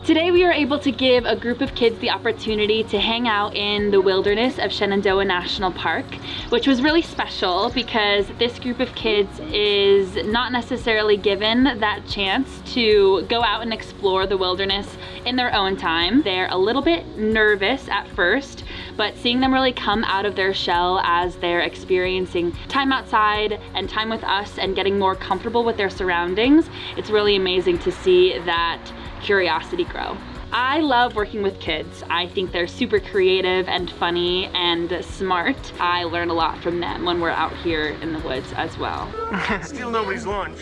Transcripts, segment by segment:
Today we were able to give a group of kids the opportunity to hang out in the wilderness of Shenandoah National Park, which was really special because this group of kids is not necessarily given that chance to go out and explore the wilderness in their own time. They're a little bit nervous at first, but seeing them really come out of their shell as they're experiencing time outside and time with us and getting more comfortable with their surroundings, it's really amazing to see that curiosity grow. I love working with kids. I think they're super creative and funny and smart. I learn a lot from them when we're out here in the woods as well. Steal nobody's lunch.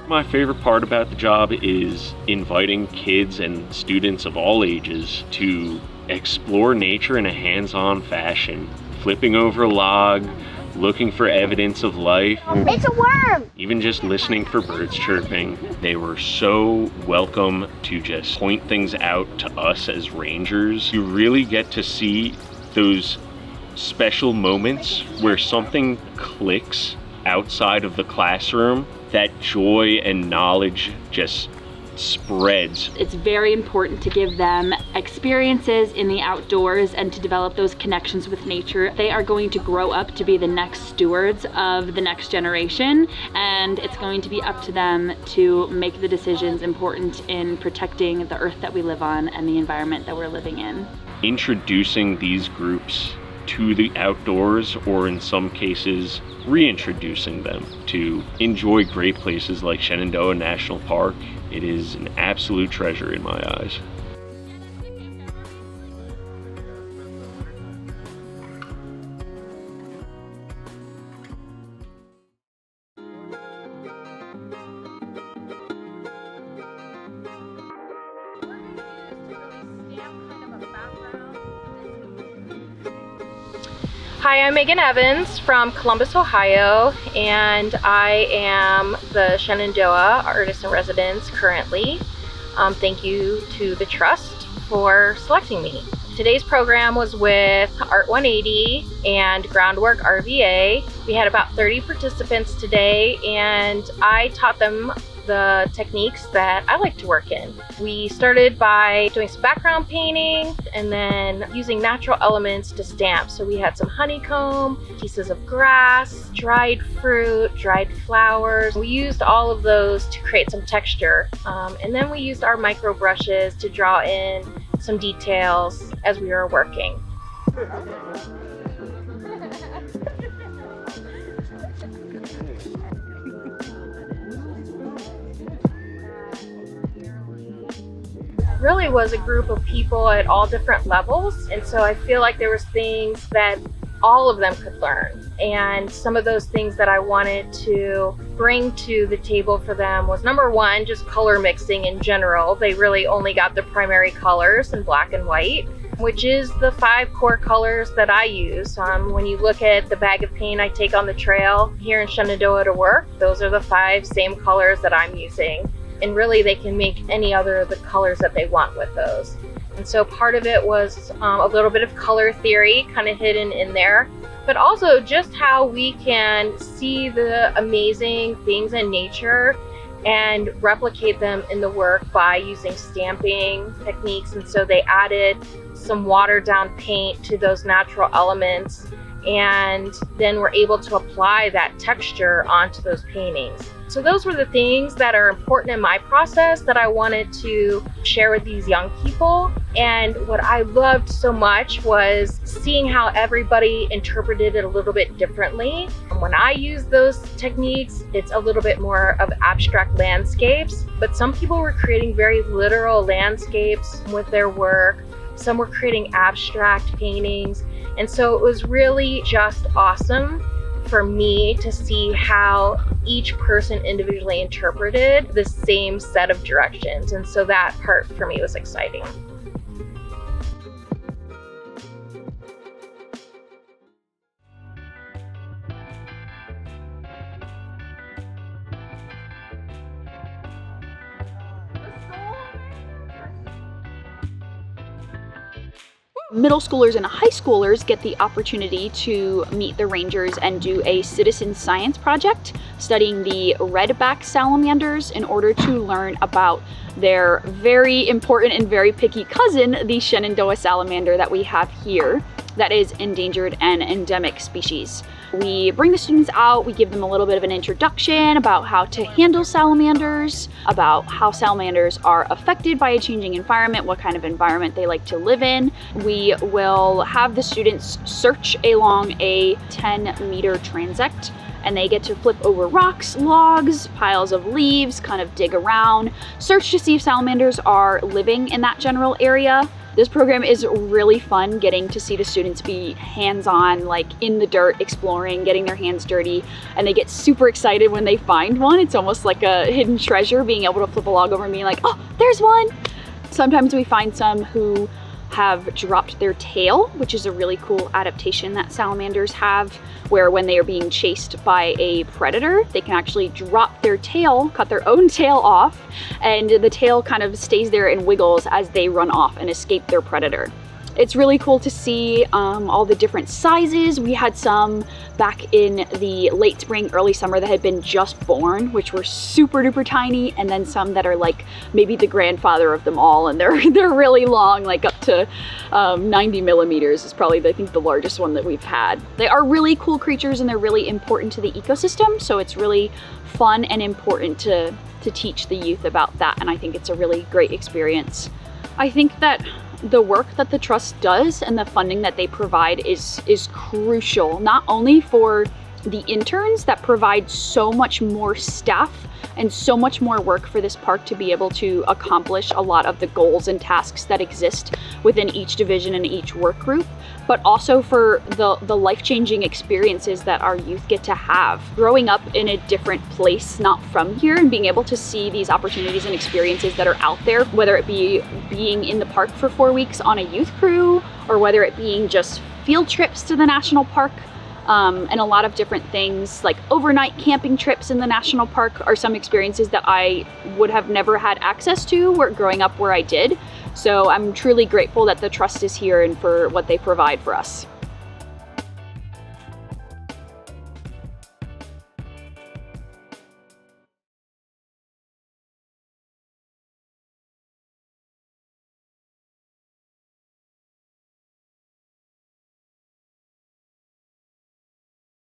My favorite part about the job is inviting kids and students of all ages to explore nature in a hands-on fashion. Flipping over a log, looking for evidence of life. It's a worm! Even just listening for birds chirping. They were so welcome to just point things out to us as rangers. You really get to see those special moments where something clicks outside of the classroom. That joy and knowledge just spreads. It's very important to give them experiences in the outdoors and to develop those connections with nature. They are going to grow up to be the next stewards of the next generation, and it's going to be up to them to make the decisions important in protecting the earth that we live on and the environment that we're living in. Introducing these groups to the outdoors, or in some cases reintroducing them to enjoy great places like Shenandoah National Park, it is an absolute treasure in my eyes. Hi, I'm Megan Evans from Columbus, Ohio, and I am the Shenandoah Artist in Residence currently. Thank you to the Trust for selecting me. Today's program was with Art 180 and GroundworkRVA. We had about 30 participants today, and I taught them the techniques that I like to work in. We started by doing some background painting and then using natural elements to stamp. So we had some honeycomb, pieces of grass, dried fruit, dried flowers. We used all of those to create some texture. And then we used our micro brushes to draw in some details as we were working. Really was a group of people at all different levels, and so I feel like there was things that all of them could learn, and some of those things that I wanted to bring to the table for them was, number one, just color mixing in general. They really only got the primary colors in black and white, which is the 5 core colors that I use. When you look at the bag of paint I take on the trail here in Shenandoah to work, those are the 5 same colors that I'm using. And really they can make any other of the colors that they want with those. And so part of it was a little bit of color theory kind of hidden in there, but also just how we can see the amazing things in nature and replicate them in the work by using stamping techniques. And so they added some watered down paint to those natural elements, and then we're able to apply that texture onto those paintings. So those were the things that are important in my process that I wanted to share with these young people. And what I loved so much was seeing how everybody interpreted it a little bit differently. When I use those techniques, it's a little bit more of abstract landscapes, but some people were creating very literal landscapes with their work. Some were creating abstract paintings. And so it was really just awesome for me to see how each person individually interpreted the same set of directions. And so that part for me was exciting. Middle schoolers and high schoolers get the opportunity to meet the rangers and do a citizen science project studying the redback salamanders in order to learn about their very important and very picky cousin, the Shenandoah salamander that we have here, that is endangered and endemic species. We bring the students out, we give them a little bit of an introduction about how to handle salamanders, about how salamanders are affected by a changing environment, what kind of environment they like to live in. We will have the students search along a 10-meter transect, and they get to flip over rocks, logs, piles of leaves, kind of dig around, search to see if salamanders are living in that general area. This program is really fun, getting to see the students be hands-on, like in the dirt, exploring, getting their hands dirty, and they get super excited when they find one. It's almost like a hidden treasure, being able to flip a log over and being like, oh, there's one. Sometimes we find some who have dropped their tail, which is a really cool adaptation that salamanders have, where when they are being chased by a predator, they can actually drop their tail, cut their own tail off, and the tail kind of stays there and wiggles as they run off and escape their predator. It's really cool to see all the different sizes. We had some back in the late spring, early summer that had been just born, which were super duper tiny, and then some that are like maybe the grandfather of them all, and they're really long, like up to 90 millimeters is probably, I think, the largest one that we've had. They are really cool creatures and they're really important to the ecosystem, so it's really fun and important to teach the youth about that, and I think it's a really great experience. I think that the work that the Trust does and the funding that they provide is crucial, not only for the interns that provide so much more staff and so much more work for this park to be able to accomplish a lot of the goals and tasks that exist within each division and each work group, but also for the life-changing experiences that our youth get to have. Growing up in a different place, not from here, and being able to see these opportunities and experiences that are out there, whether it be being in the park for 4 weeks on a youth crew, or whether it being just field trips to the national park, and a lot of different things like overnight camping trips in the national park are some experiences that I would have never had access to growing up where I did. So I'm truly grateful that the Trust is here and for what they provide for us.